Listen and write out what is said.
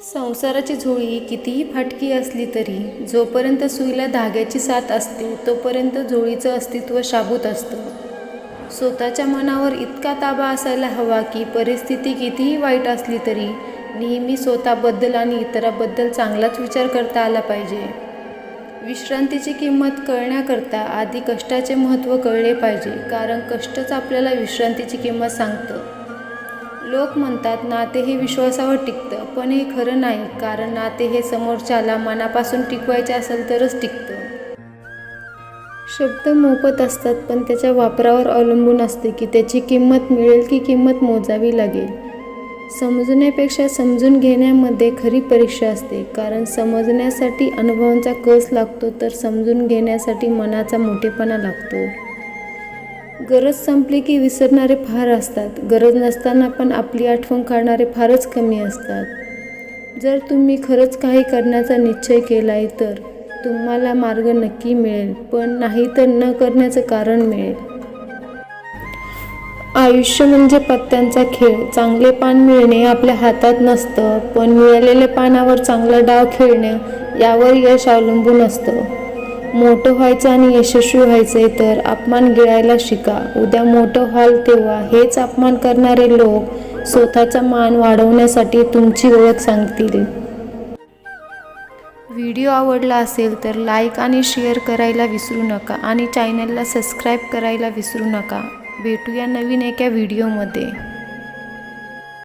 संसाराची झोळी कितीही फाटकी असली तरी जोपर्यंत सुईला धाग्याची साथ असते तोपर्यंत झोळीचं अस्तित्व शाबूत असतं. स्वतःच्या मनावर इतका ताबा असायला हवा की परिस्थिती कितीही वाईट असली तरी नेहमी स्वतःबद्दल आणि इतरांबद्दल चांगलाच विचार करता आला पाहिजे. विश्रांतीची किंमत कळण्याकरता आधी कष्टाचे महत्त्व कळले पाहिजे, कारण कष्टच आपल्याला विश्रांतीची किंमत सांगतं. लोक म्हणतात नाते हे विश्वासावर टिकतं, पण हे खरं नाही, कारण नाते हे समोरच्याला मनापासून टिकवायचे असेल तरच टिकतं. शब्द मोफत असतात, पण त्याच्या वापरावर अवलंबून असते की त्याची किंमत मिळेल की किंमत मोजावी लागेल. समजण्यापेक्षा समजून घेण्यामध्ये खरी परीक्षा असते, कारण समजण्यासाठी अनुभवांचा कस लागतो तर समजून घेण्यासाठी मनाचा मोठेपणा लागतो. गरज संपली की विसरणारे फार असतात, गरज नसताना पण आपली आठवण काढणारे फारच कमी असतात. जर तुम्ही खरंच काही करण्याचा निश्चय केलाय तर तुम्हाला मार्ग नक्की मिळेल, पण नाही तर न करण्याचं कारण मिळेल. आयुष्य म्हणजे पत्त्यांचा खेळ. चांगले पान मिळणे आपल्या हातात नसतं, पण मिळालेल्या पानावर चांगला डाव खेळणं यावर यश अवलंबून असतं. मोठं व्हायचं आणि यशस्वी व्हायचंय तर अपमान गिळायला शिका. उद्या मोठं व्हाल तेव्हा हेच अपमान करणारे लोक स्वतःचा मान वाढवण्यासाठी तुमची ओळख सांगतील. व्हिडिओ आवडला असेल तर लाईक आणि शेअर करायला विसरू नका आणि चॅनलला सबस्क्राईब करायला विसरू नका. भेटूया नवीन एका व्हिडिओमध्ये.